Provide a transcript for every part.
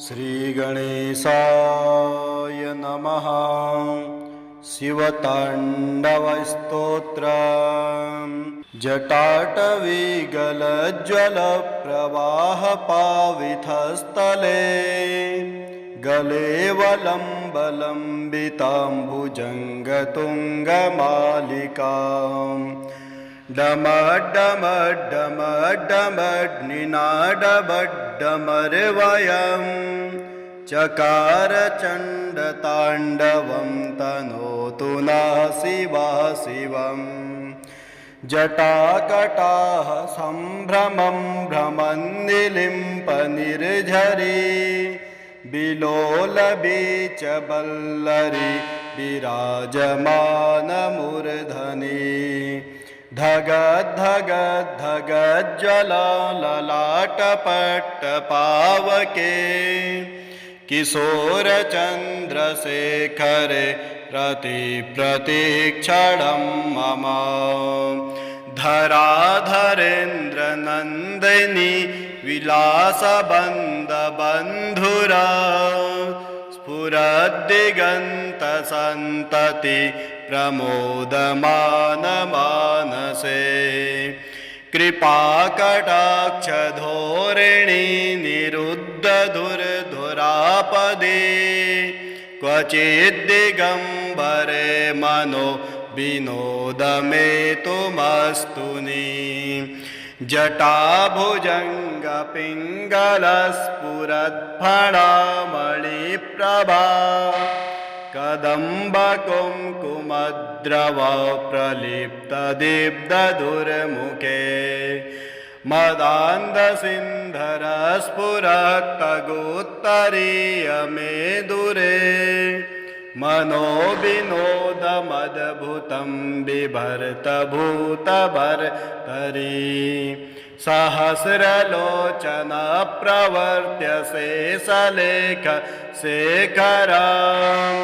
श्रीगणेशाय नमः। शिवताण्डवस्तोत्रम्। जटाटवीगलज्ज्वलप्रवाहपावितस्थले गलेवलम्बलम्बिताम्बुजङ्गतुङ्गमालिकाम् डमड्डमड्डमड्डमड्डमड्डमर्वयम् चकारचण्डताण्डवं तनोतु नः शिवा शिवम्। जटाकटाः सम्भ्रमं भ्रमन्निलिम्पनिर्झरी बिलोलबीचवल्लरी विराजमानमूर्धनि। धगद्धगद्धगज्ज्वलललाटपट्टपावके किशोरचन्द्रशेखरे रतिप्रतीक्षणं मम। धराधरेन्द्रनन्दिनी विलासबन्धबन्धुरा स्फुरद्दिगन्तसन्तति प्रमोदमानमानसे। कृपाकटाक्षधोरिणी निरुद्धधुरधुरापदे क्वचिद्दिगम्बरे मनो विनोदमेतुमस्तुनि। जटाभुजङ्गपिङ्गलस्फुरत्फणामणिप्रभा कदम्बकुङ्कुमद्रव प्रलिप्तदीप्तदुर्मुखे। मदान्धसिन्धरस्फुरत्तगोत्तरीयमेदुरे मनोविनोदमद्भुतं बिभर्तभूतभर्तरि। सहस्रलोचनप्रवर्त्य शेषलेखशेखरं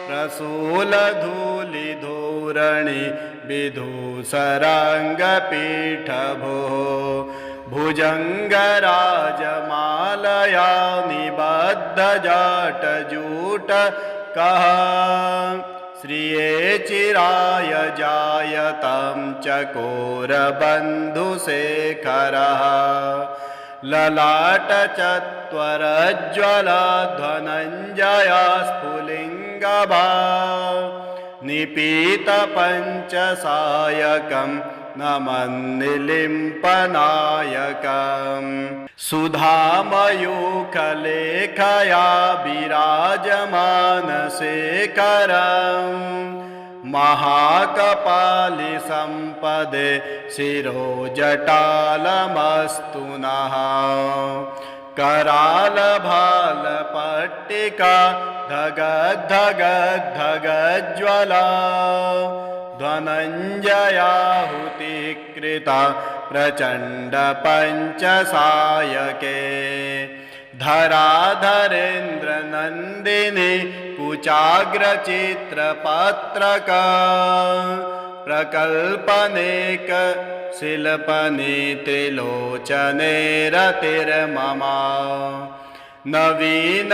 प्रसूलधूलिधूरणि विधूसराङ्गपीठभो। भुजङ्गराजमालया निबद्धजाटजूटकः श्रिये चिराय जायतं चकोरबन्धुशेखरः। ललाटचत्वरज्ज्वलध्वनञ्जया स्फुलिङ्गभा निपीतपञ्चसायकं नमन्निलिम्पनायकम्। सुधामयूखलेखया विराजमानशेखरम् महाकपालिसम्पदे शिरोजटालमस्तु नः। करालभालपट्टिका धगद्धगद्धगज्ज्वला धनञ्जयाहुतिकृता प्रचण्डपञ्चसायके। धराधरेन्द्रनन्दिनी कुचाग्रचित्रपत्रका प्रकल्पनेकशिल्पनी त्रिलोचने रतिर्मम। नवीनमेघमण्डले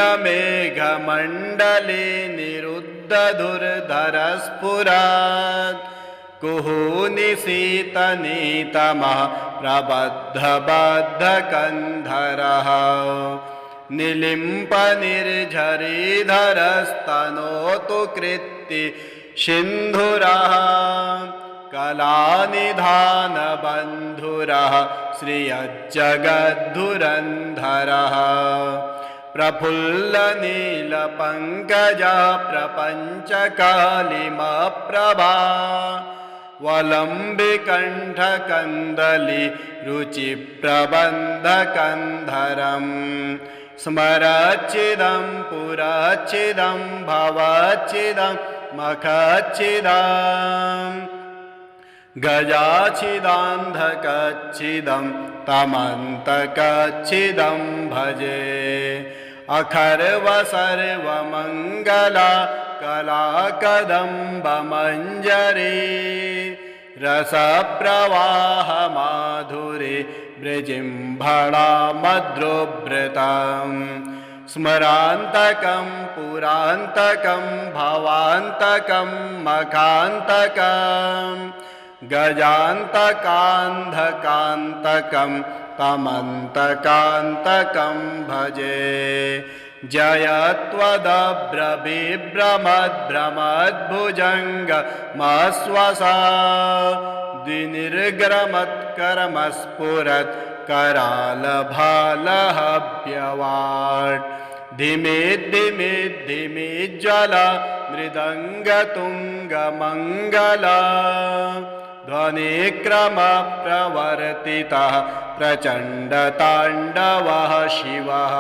निरुद्धधुर्धरस्फुरत् कुहूनिशीतनीतमः प्रबद्धबद्धकन्धरः। निलिम्पनिर्झरीधरस्तनोतु कृत्ति सिन्धुरः कलानिधानबन्धुरः श्रियज्जगद्धुरन्धरः। प्रफुल्लनीलपङ्कजा प्रपञ्चकालिमप्रभा वलम्बिकण्ठकन्दली रुचिप्रबन्धकन्धरम्। स्मरच्चिदं पुरच्चिदं भवच्चिदं मखच्चिदं गजाच्छिदान्धकच्छिदं तमन्तकच्छिदं भजे। अखर्वसर्वमङ्गला कलाकदम्बमञ्जरी रसप्रवाहमाधुरी वृजिम्भणा मद्रोभृताम्। स्मरान्तकं पुरान्तकं भवान्तकं मखान्तकं गजान्तकान्धकान्तकं तमन्तकान्तकं भजे जयत्वदभ्रबिभ्रमद्भ्रमद्भुजङ्गमश्वसा द्विनिर्ग्रमत्कर्मस्फुरत् करालभालहव्यवाट् धिमे धिमे धिमे ज्वल मृदङ्गतुङ्गमङ्गला ध्वनिक्रमप्रवर्तितः प्रचण्डताण्डवः शिवः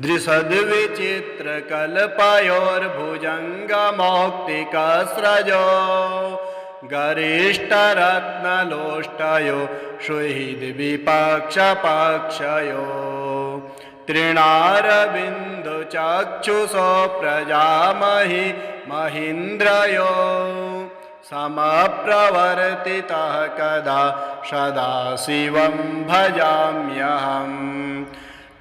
दृशद्विचित्रकल्पयोर्भुजङ्गमौक्तिकस्रजो गरिष्ठरत्नलोष्टयो सुहृद्विपक्षपक्षयो तृणारविन्दुचक्षुषो प्रजामहि महीन्द्रयो समप्रवर्तितः कदा सदाशिवं भजाम्यहम्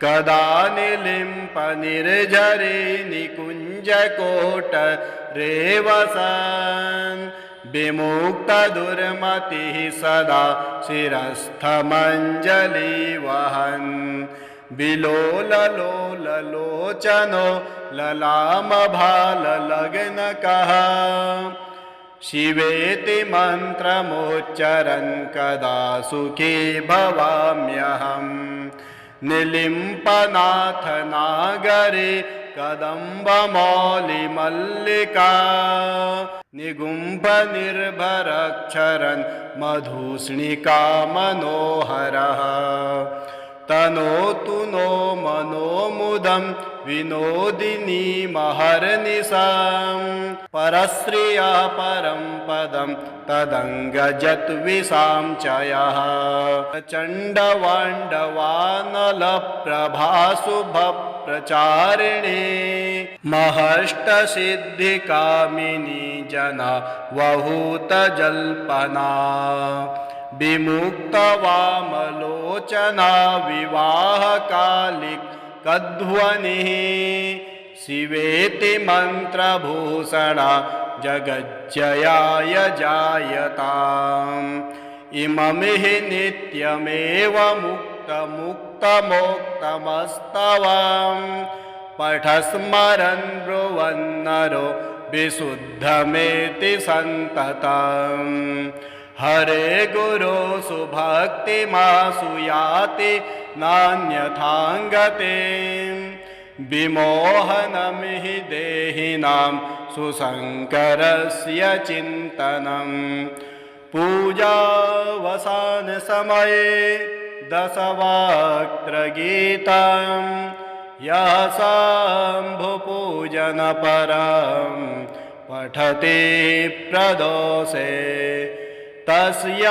कदा निलिम्पनिर्झरे निकुञ्जकोटरेवसन् विमुक्तदुर्मतिः सदा शिरस्थमञ्जलिवहन् विलोललोललोचनो ललामभाललग्नकः शिवेति मन्त्रमुच्चरन् कदा सुखी भवाम्यहम् निलिम्पनाथनागरे कदम्बमौलिमल्लिका निगुम्भनिर्भरक्षरन् मधुस्निका मनोहरः तनोतु नो मनोमुदं विनोदिनी महर्निशां परश्रिया परं पदं तदङ्गजत्विषां च यः चण्डवाण्डवानलप्रभाशुभप्रचारिणी महष्टसिद्धिकामिनी जना वहूतजल्पना विमुक्तवामलोचना विवाहकालिकध्वनिः शिवेति मन्त्रभूषणा जगज्जयाय जायताम् इमं हि नित्यमेव मुक्तमुक्तमोक्तमस्तवं पठस्मरन् ब्रुवन्नरो विशुद्धमेति सन्ततम् हरे गुरो सुभक्तिमासु याति नान्यथाङ्गते विमोहनं हि देहिनां सुशङ्करस्य चिन्तनं पूजावसानसमये दशवक्त्रगीतं यः शम्भुपूजनपरं पठति प्रदोषे तस्य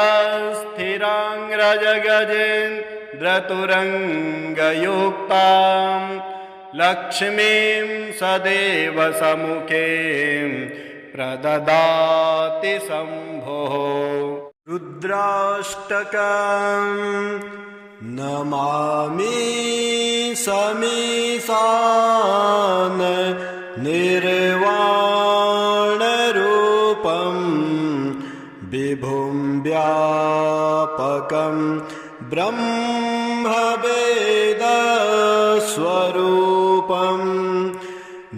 स्थिराङ्ग्रजगजेन्द्रतुरङ्गयुक्तां लक्ष्मीं सदैव सम्मुखे प्रददाति शम्भुः रुद्राष्टकं नमामि समीशान निर्वाणरूपं विभुं व्यापकं ब्रह्मवेदस्वरूपं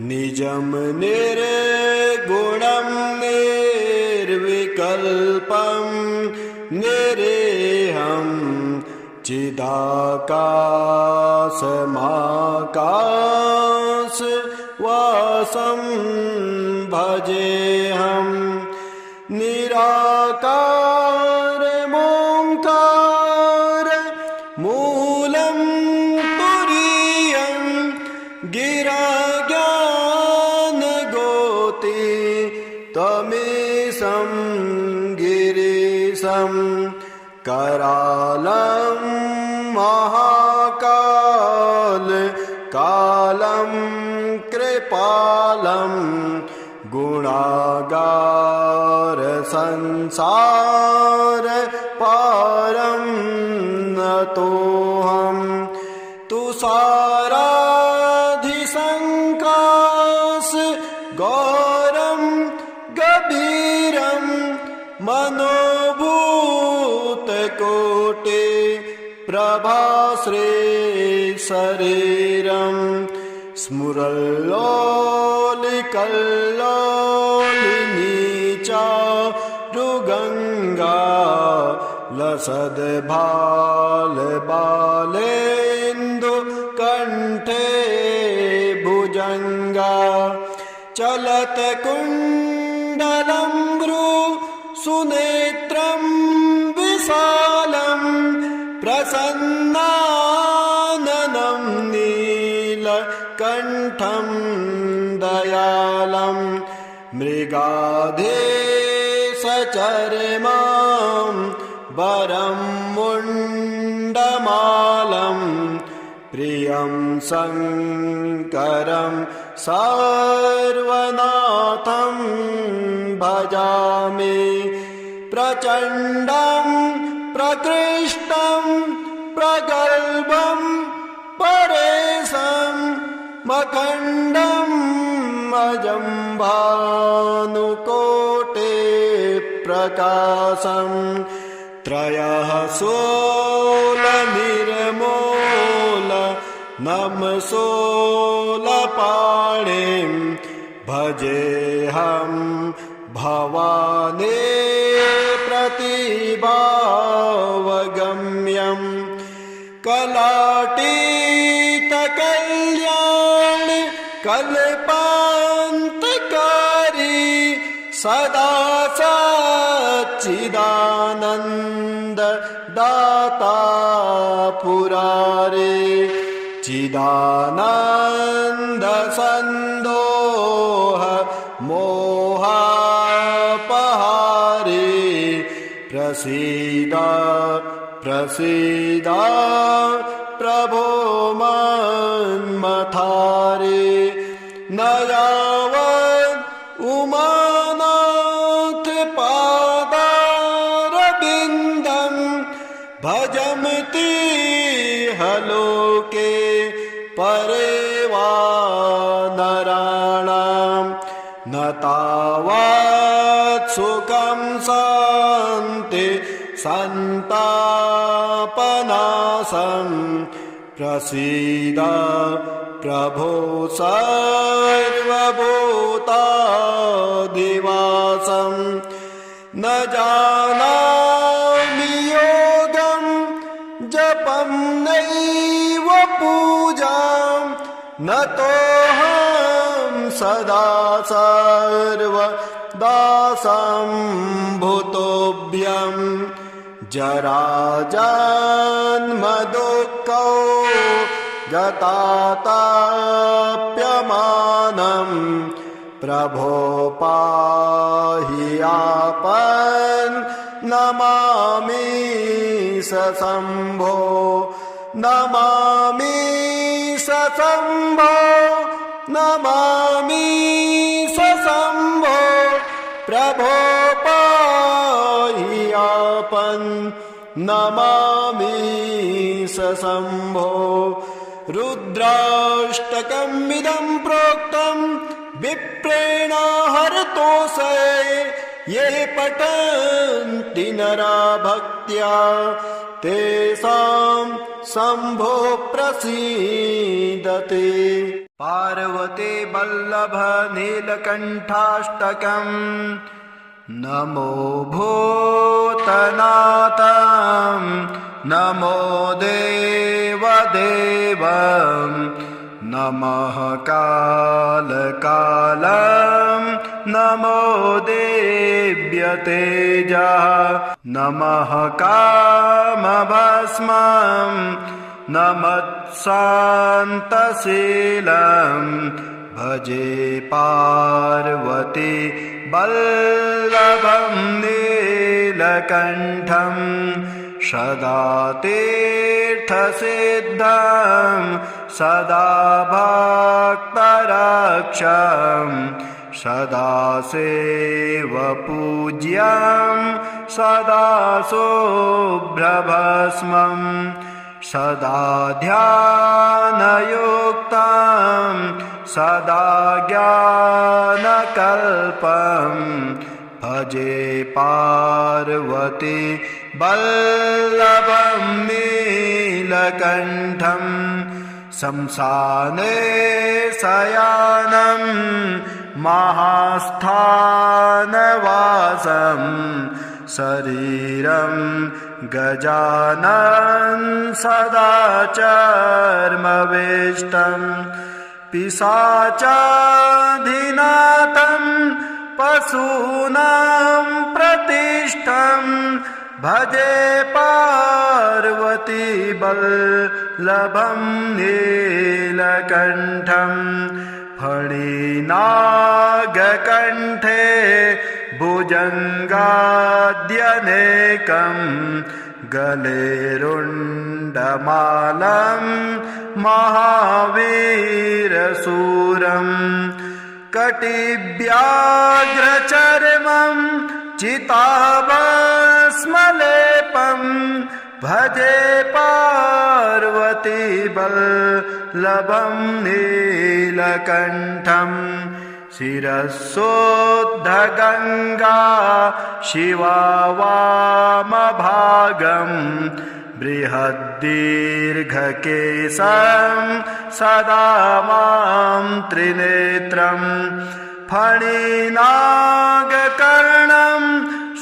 निजं निर्गुणं निर्विकल्पं निरेहं चिदाकाशमाकाशवासं भजेऽहं निराकारमोङ्कार मूलं तुरीयं गिराज्ञानगोति त्वमीशं गिरीशं करालं महाकाल कालं कृपालं गुणागार संसार पारं नतोऽहं तुषाराधिपं शरीरं स्मुरल्लोलिकल्लोलिनी चारुगङ्गा लसद्भालबालेन्दुकण्ठे भुजङ्गा चलत्कुण्डलं भ्रूसुनेत्रं विशालं प्रसन्नाननं नीलकण्ठं दयालं मृगाधेशचर्मां वरं मुण्डमालं प्रियं शङ्करं सर्वनाथं भजामि प्रचण्डं प्रकृष्टं प्रगल्भं परेशं मकण्डं अजं भानुकोटे प्रकाशं त्रयः सोलनिर्मूल नमसोलपाणिं भजेऽहं भवानी प्रतिभावगम्यं कलातीतकल्याण कल्पान्तकारी सदा सच्चिदानन्द दाता पुरारे चिदानन्द सन्दोह मोहापहारे प्रसीद प्रसीद प्रभो मन्मथारे न यावत् उमानाथ पादारविन्दं भजन्ति हलोके परे वा नराणां न तावत् सुखं शान्ति सन्तापनाशं प्रसीद प्रभो सर्वभूतादिवासं न जानामि योगं जपं नैव पूजां न तोऽहं सदा सर्वदासं भूतोऽभ्यं जराजन्म दुःखौ जताताप्यमानं प्रभो पाहि आपन् नमामि सशम्भो नमामि सशम्भो नमामि सशम्भो प्रभो पाहि आपन् नमामि सशम्भो रुद्राष्टकमिदं प्रोक्तं विप्रेण हरतोषे ये पठन्ति नरा भक्त्या तेषां शम्भो प्रसीदते पार्वती वल्लभ नीलकण्ठाष्टकम् नमो भूतनाथं नमो देवदेवं नमः कालकालं नमो देव्यतेजः नमः कामभस्मं नमः शान्तशीलं भजे पार्वती वल्लभं नीलकण्ठं सदा तीर्थसिद्धं सदा भक्तरक्षं सदा सेवपूज्यं सदा शुभ्रभस्मं सदा ध्यानयुक्तं सदा ज्ञानकल्पं भजे पार्वती वल्लभं नीलकण्ठं नीलकण्ठं शंसाने शयानं महास्थानवासं शरीरं गजाननं सदा चर्मवेष्टं पिशाचाधिनाथं पशूनां प्रतिष्ठं भजे पार्वती वल्लभं नीलकण्ठं फणिनागकण्ठे भुजङ्गाद्यनेकं गले रुण्डमालं महावीरशूरं कटिव्याघ्रचर्मं चिताभस्मलेपं भजे पार्वती वल्लभं नीलकण्ठं शिरसोद्धगङ्गा शिवा वामभागं बृहद्दीर्घकेशं सदा मां त्रिनेत्रं फणिनागकर्णं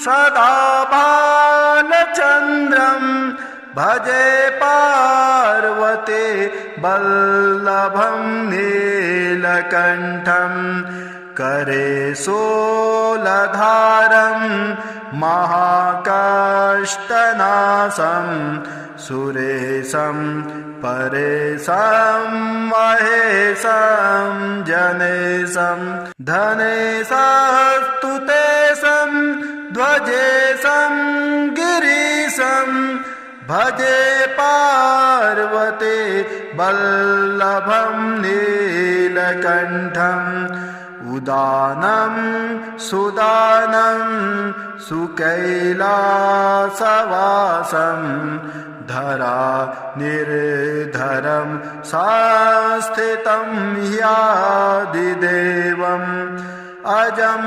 सदा बालचन्द्रं भजे पार्वती वल्लभं नीलकण्ठं करे शूलधारं महाकाष्ठनाशं सुरेशं परेशं महेशं जनेशं धनेशस्तुतेशं ध्वजेशं गिरीशं भजे पार्वती वल्लभं नीलकण्ठं उदानं सुदानं सुकैलासवासं धरा निर्धरं संस्थितं ह्यादिदेवम् अजं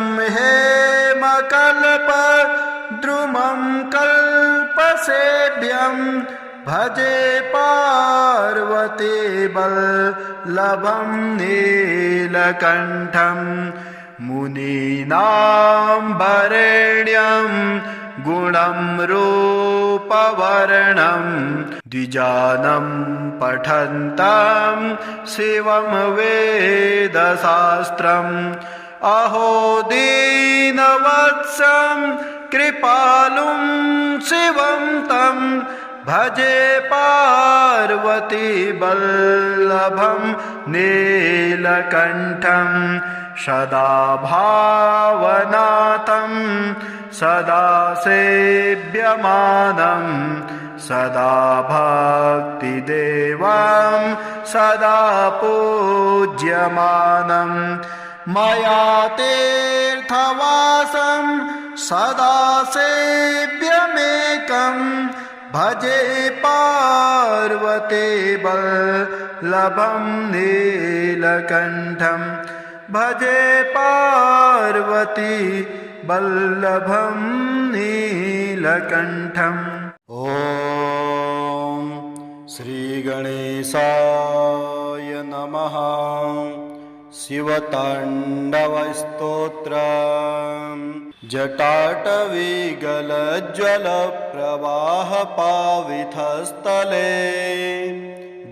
हेमकल्पद्रुमं कल्पसेभ्यं भजे पार्वती वल्लभं नीलकण्ठं मुनीनां वरेण्यं गुणं रूपवर्णं द्विजानं पठन्तं शिवं वेदशास्त्रम् अहो दीनवत्सं कृपालुं शिवं तं भजे पार्वती वल्लभं नीलकण्ठं सदा भावनाथं सदा सेव्यमानं सदा भक्तिदेवं सदा पूज्यमानं मया तीर्थवासं सदा सेव्यमेकं भजे पार्वती वल्लभं नीलकण्ठं भजे पार्वती वल्लभं नीलकण्ठम् ॐ श्रीगणेशाय नमः। शिवताण्डवस्तोत्रम् जटाटवीगलज्ज्वलप्रवाहपावितस्थले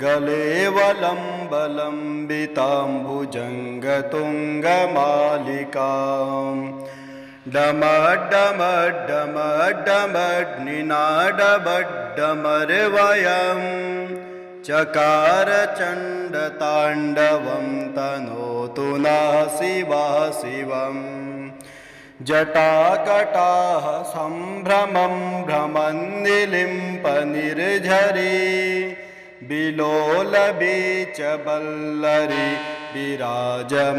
गलेवलम्बलम्बिताम्बुजङ्गतुङ्गमालिकाम् डमड्डमड्डमड्डमड्डमड्डमर्वयम् चकार चण्डताण्डवं तनोतु नः शिवा शिवम् जटाकटाः सम्भ्रमं भ्रमन्निलिम्पनिर्झरी बिलोलबीचवल्लरी विराजमानमूर्धनि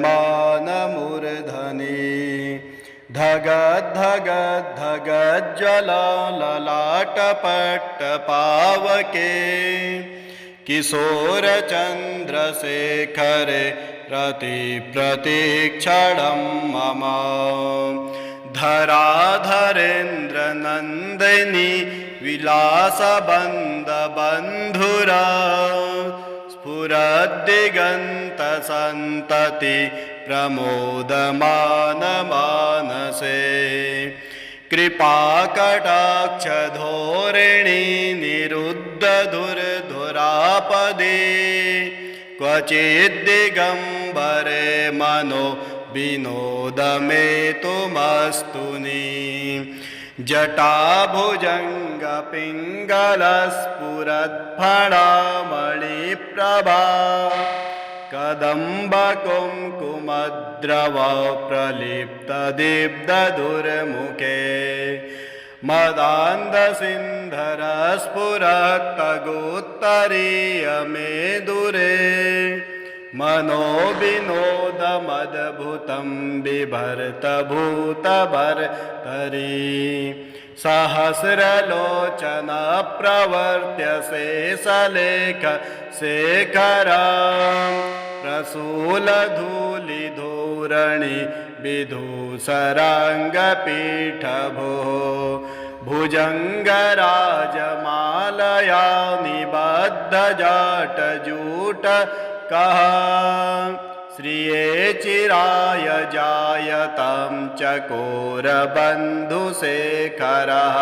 धगद्धगद्धगज्ज्वलललाटपट्टपावके किशोरचन्द्रशेखरे रतिप्रतीक्षणं मम धराधरेन्द्रनन्दिनी विलासबन्धबन्धुरा स्फुरद्दिगन्तसन्तति प्रमोदमानमानसे कृपाकटाक्षधोरिणी निरुद्धधुरधुरापदे क्वचिद्दिगम्बरे मनो विनोदमेतुमस्तुनि जटाभुजङ्गपिङ्गलस्फुरद्फणामणिप्रभा कदम्बकुङ्कुमद्रव प्रलिप्तदीप्तदुर्मुखे मदान्धसिन्धरस्फुरत्तगोत्तरीयमेदुरे मनोविनोदमद्भुतं बिभर्तभूतभर्तरि सहस्रलोचन प्रवर्त्य शेषलेख शेखरा प्रसूलधूलिधूरणि विधूसराङ्गपीठभो भुजङ्गराजमालया निबद्धजाटजूटकः श्रिये चिराय जायतां चकोरबन्धुशेखरः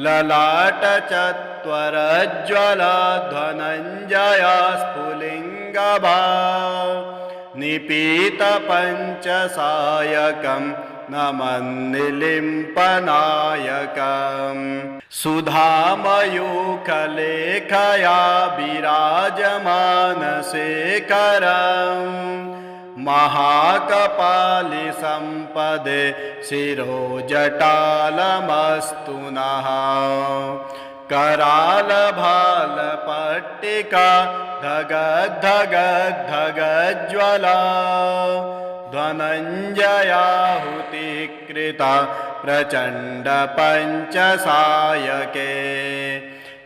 ललाटचत्वरज्ज्वलध्वनञ्जया स्फुलिङ्गभा निपीतपञ्चसायकं नमन्निलिम्पनायकम् सुधामयूखलेखया विराजमानशेखरम् महाकपालिसम्पदे शिरोजटालमस्तु नः करालभालपट्टिका धगद्धगद्धगज्ज्वला ध्वनञ्जयाहुतिकृता प्रचण्डपञ्चसायके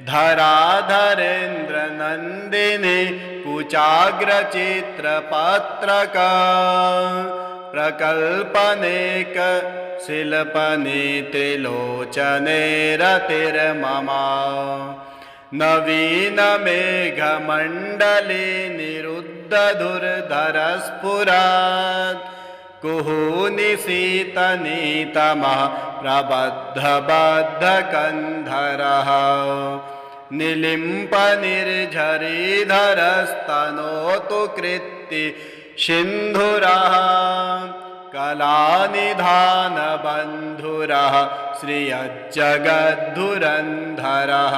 धराधरेन्द्रनन्दिनी कुचाग्रचित्रपत्रका प्रकल्पनेक शिल्पने त्रिलोचने रतिर्ममा नवीनमेघमण्डले निरुद्धधुर्धरस्फुरात् कुहूनिशीतनीतमः प्रबद्धबद्धकन्धरः निलिम्पनिर्झरीधरस्तनोतु कृत्ति सिन्धुरः कलानिधानबन्धुरः श्रियज्जगद्धुरन्धरः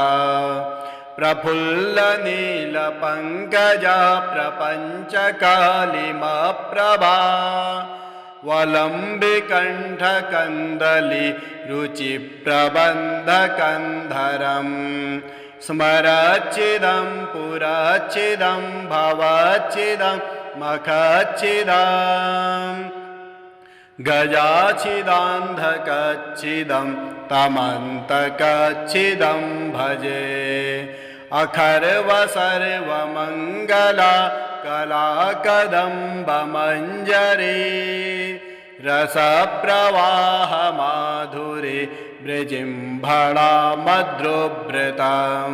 प्रफुल्लनीलपङ्कजा प्रपञ्चकालिमप्रभा वलम्बिकण्ठकन्दली रुचिप्रबन्धकन्धरम् स्मरच्चिदं पुरच्चिदं भवच्चिदं मखच्चिदं गजाच्छिदान्धकच्छिदं तमन्तकच्छिदं भजे अखर्वसर्वमङ्गला कलाकदम्बमञ्जरी रसप्रवाहमाधुरी वृजिम्भणा मद्रोभृतं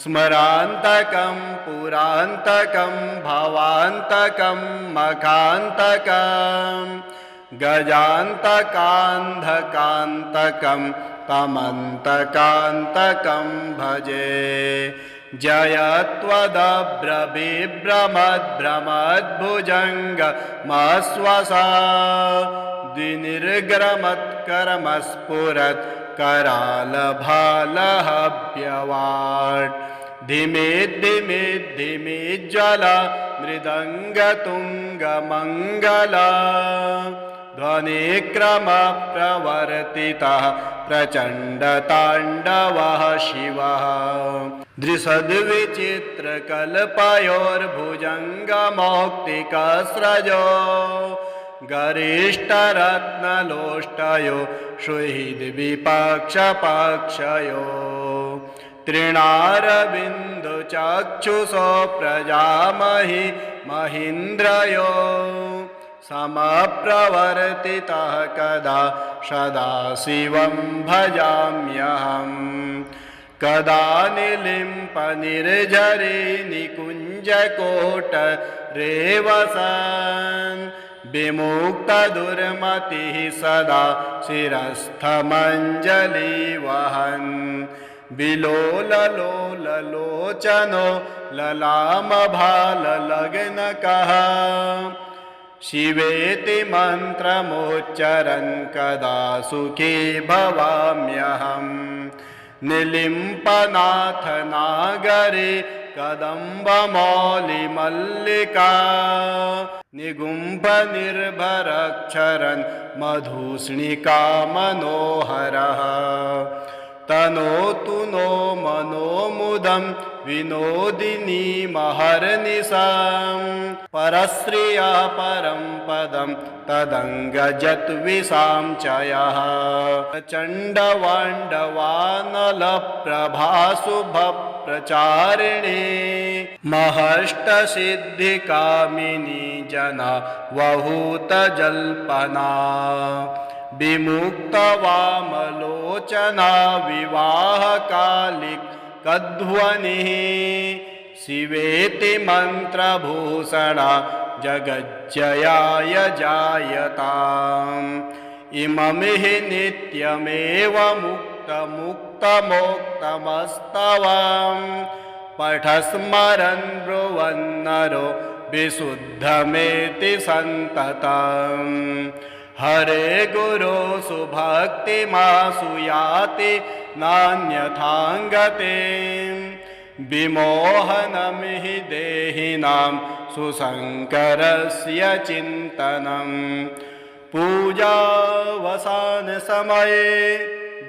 स्मरान्तकं पुरान्तकं भवान्तकं मखान्तकं गजान्तकान्धकान्तकं तमन्तकान्तकं भजे जयत्वदभ्रविभ्रमद्भ्रमद्भुजङ्गमश्वसा द्विनिर्ग्रमत्करमस्फुरत् करालभालहव्यवाट् धिमिद्धिमिद्धिमिज्ज्वला मृदङ्गतुङ्गमङ्गला ध्वनिक्रमप्रवर्तितः प्रचण्डताण्डवः शिवः दृशद्विचित्रकल्पयोर्भुजङ्गमौक्तिकस्रजो गरिष्ठरत्नलोष्टयो सुहृद्विपक्षपक्षयो तृणारविन्दुचक्षुषो प्रजामहि महीन्द्रयो समप्रवर्तितः कदा सदाशिवं भजाम्यहम् कदा निलिम्पनिर्झरे निकुञ्जकोटरे वसन् विमुक्तदुर्मतिः सदा शिरस्थमञ्जलिवहन् विलोललोललोचनो ललामभाललग्नकः शिवेति मन्त्रमुच्चरन् कदा सुखी भवाम्यहम् निलिम्पनाथनागरे कदम्बमौलिमल्लिका निगुम्भनिर्भरक्षरन् मधुस्निका मनोहरः तनोतु नो मनोमुदं विनोदिनी महर्निशां परश्रिया परं पदं तदङ्गजत्विषां च यः चण्डवाण्डवानलप्रभाशुभप्रचारिणी महष्टसिद्धिकामिनी जना वहूतजल्पना विमुक्तवामलोचना विवाहकालिकध्वनिः शिवेति मन्त्रभूषणा जगज्जयाय जायताम् इमं हि नित्यमेव मुक्तमुक्तमोक्तमस्तवाम् पठस्मरन् ब्रुवन्नरो विशुद्धमेति सन्ततम् हरे गुरो सुभक्तिमासु याति नान्यथाङ्गते विमोहनं हि देहिनां सुशङ्करस्य चिन्तनं पूजावसानसमये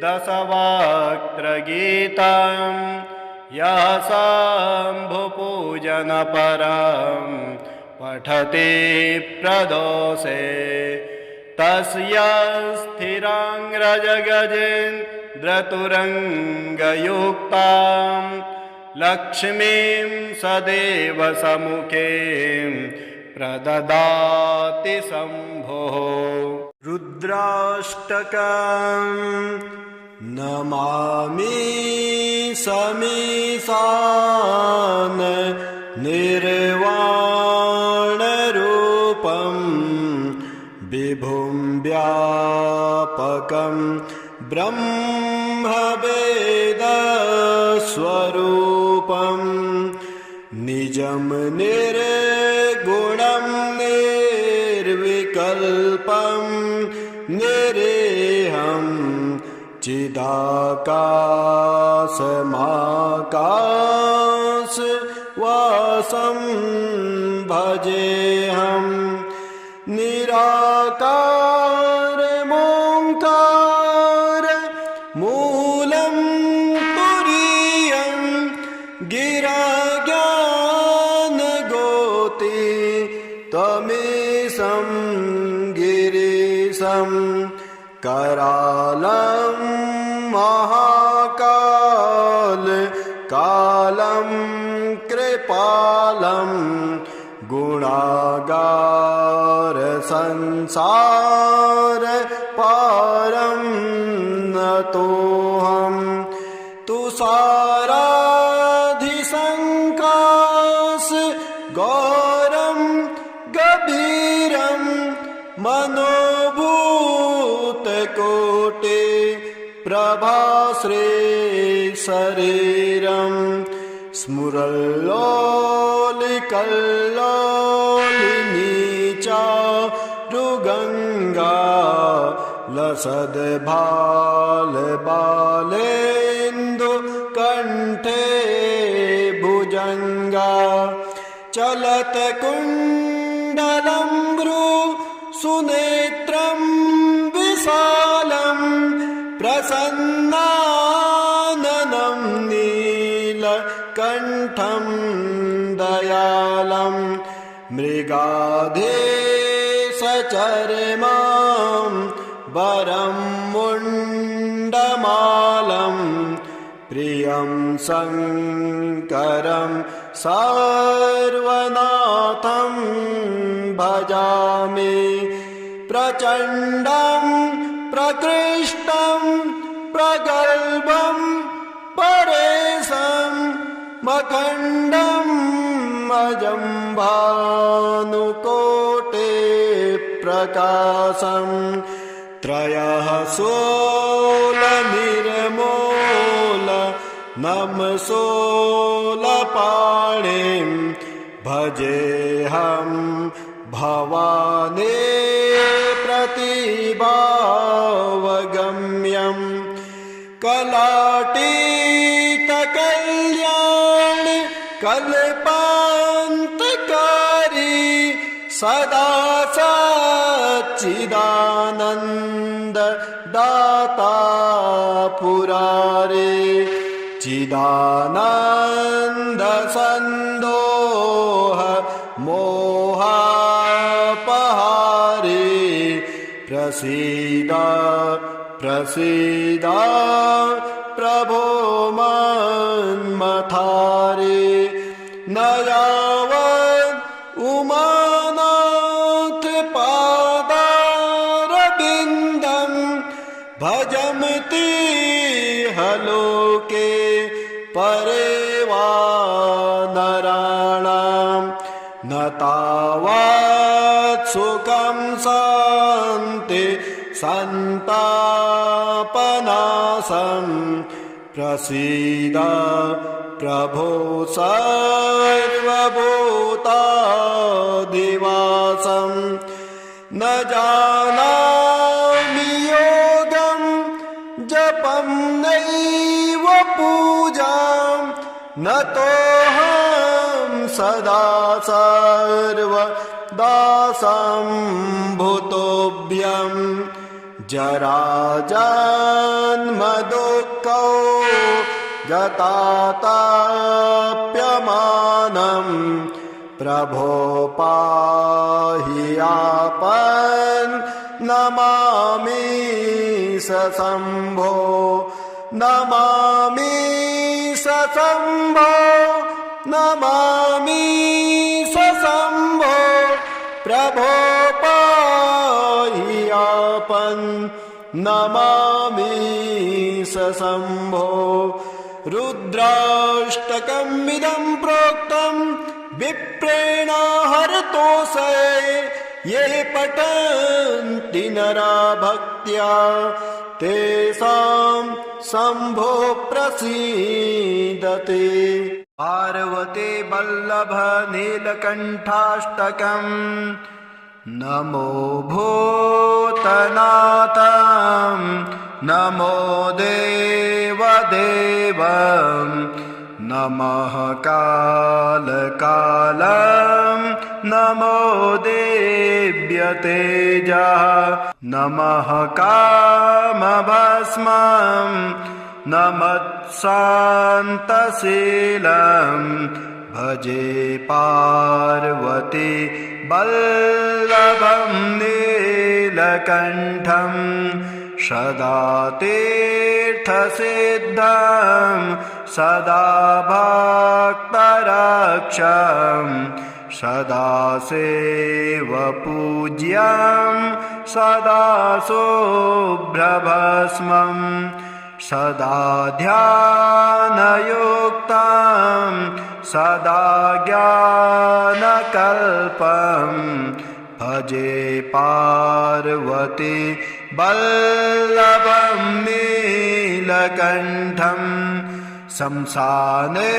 दशवक्त्रगीतं यः शम्भुपूजनपरं पठति प्रदोषे तस्य स्थिराङ्ग्रजगजेन्द्रतुरङ्गयुक्तां लक्ष्मीं सदैव सम्मुखे प्रददाति शम्भुः रुद्राष्टकं नमामि समीशान निर्वाणरूपं विभुं व्यापकं ब्रह्मवेदस्वरूपं निजं निर्गुणं निर्विकल्पं निरेहं चिदाकाशमाकाशवासं भजेऽहं निराकारमोङ्कार मूलं तुरीयं गिराज्ञानगोति त्वमीशं गिरीशं करालं महाकाल कालं कृपालं गुणागार संसार पारं नतोऽहं तुषाराधिसङ्काश गौरं गभीरं मनोभूतकोटि प्रभाश्री शरीरं स्मुरल्लोलिकल्लोलिनी चारुगङ्गा लसद्भालबालेन्दु कण्ठे भुजङ्गा चलत्कुण्डलं भ्रू सुनेत्रं विशालं प्रसन्नाननं नीलकण्ठं दयालं मृगाधेशचर्मां वरं मुण्डमालं प्रियं शङ्करं सर्वनाथं भजामि प्रचण्डं प्रकृष्टं प्रगल्भं परेशं मखण्डं अजं भानुकोटे प्रकाशं त्रयः सोलनिर्मूल नमसोलपाणिं भजेऽहं भवानी प्रतिभावगम्यं कलातीतकल्याण कल्पान्तकारी सदा सच्चिदानन्द दाता पुरारे चिदानन्द सन्दोह मोहापहारे प्रसीद प्रसीद प्रभो मन्मथारे न यावत् उमानाथ पादारविन्दं भजन्ति हलोके परे वा नराणां न तावत् सुखं शान्ति सन्तापनाशं प्रसीद प्रभो सर्वभूताधिवासं न जानामि योगं जपं नैव पूजां न तोऽहं सदा सर्वदासं भूतोऽभ्यं जराजन्म दुःखौ गताताप्यमानं प्रभो पाहि आपन्नमामि सशम्भो नमामि सशम्भो नमामि सशम्भो प्रभो पाहि आपन्नमामि सशम्भो रुद्राष्टकमिदं प्रोक्तं विप्रेण हरतोषे ये पठन्ति नरा भक्त्या तेषां शम्भो प्रसीदते पार्वती वल्लभ नीलकण्ठाष्टकम् नमो भूतनाथं नमो देवदेवं नमः कालकालं नमो देव्यतेजः नमः कामभस्मं नमत्शान्तशीलं भजे पार्वती वल्लभं नीलकण्ठं सदा तीर्थसिद्धं सदा भक्तरक्षं सदा सेवपूज्यं सदा शुभ्रभस्मं सदा ध्यानयुक्तं सदा ज्ञानकल्पं भजे पार्वती वल्लभं नीलकण्ठं शंसाने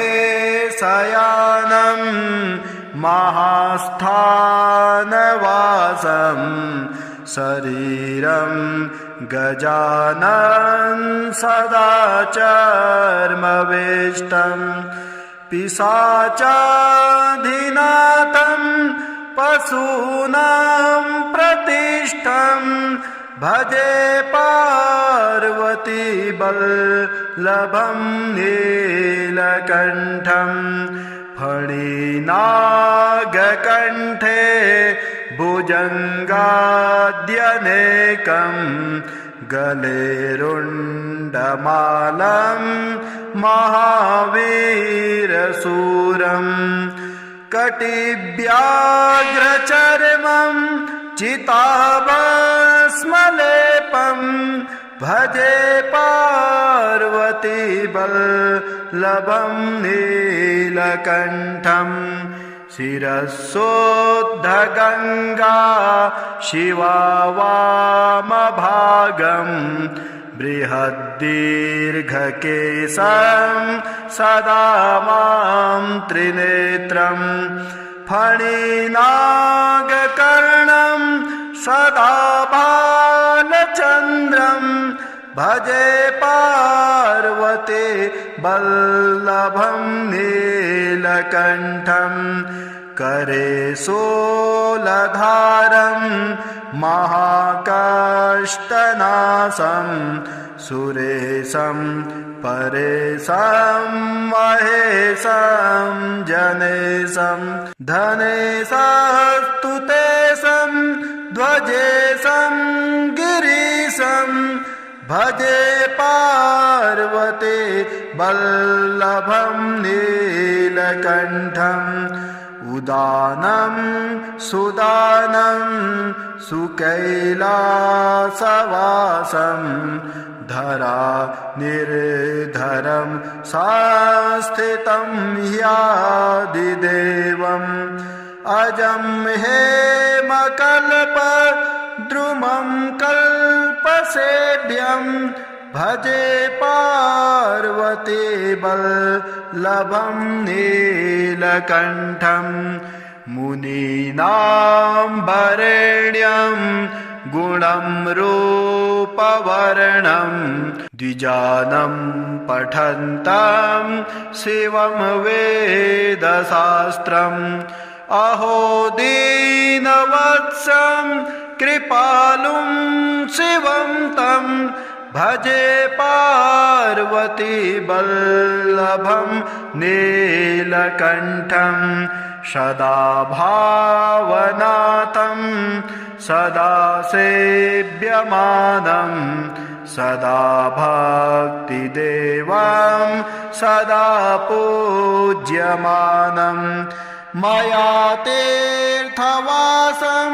शयानं महास्थानवासं शरीरं गजानन सदा चर्मवेष्टं पिशाचाधिनाथं पशूनां प्रतिष्ठं भजे पार्वती वल्लभं नीलकण्ठं फणिनागकण्ठे भुजङ्गाद्यनेकं गले रुण्डमालं महावीरशूरं कटिव्याघ्रचर्मं चिताभस्मलेपं भजे पार्वतीवल्लभं नीलकण्ठं शिरसोद्धगङ्गा शिवा वामभागं बृहद्दीर्घकेशं सदा मां त्रिनेत्रं फणिनागकर्णं सदा बालचन्द्रं भजे पार्वती वल्लभं नीलकण्ठं करे शूलधारं महाकाष्ठनाशं सुरेशं परेशं महेशं जनेशं धनेशस्तुतेशं ध्वजेशं गिरीशं भजे पार्वती वल्लभं नीलकण्ठं उदानं सुदानं सुकैलासवासं धरा निर्धरं संस्थितं ह्यादिदेवम् अजं हेमकल्पद्रुमं कल्पसेव्यं भजे पार्वती वल्लभं नीलकण्ठं मुनीनां वरेण्यं गुणं रूपवर्णं द्विजानं पठन्तं शिवं वेदशास्त्रम् अहो दीनवत्सं कृपालुं शिवं तं भजे पार्वती वल्लभं नीलकण्ठं सदा भावनातं सदा सेव्यमानं सदा भक्तिदेवं सदा पूज्यमानं मया तीर्थवासं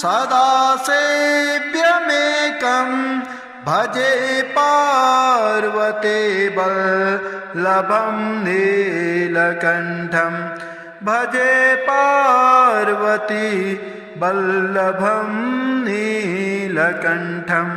सदा सेव्यमेकं भजे पार्वती वल्लभं नीलकण्ठं भजे पार्वती वल्लभं नीलकण्ठम्।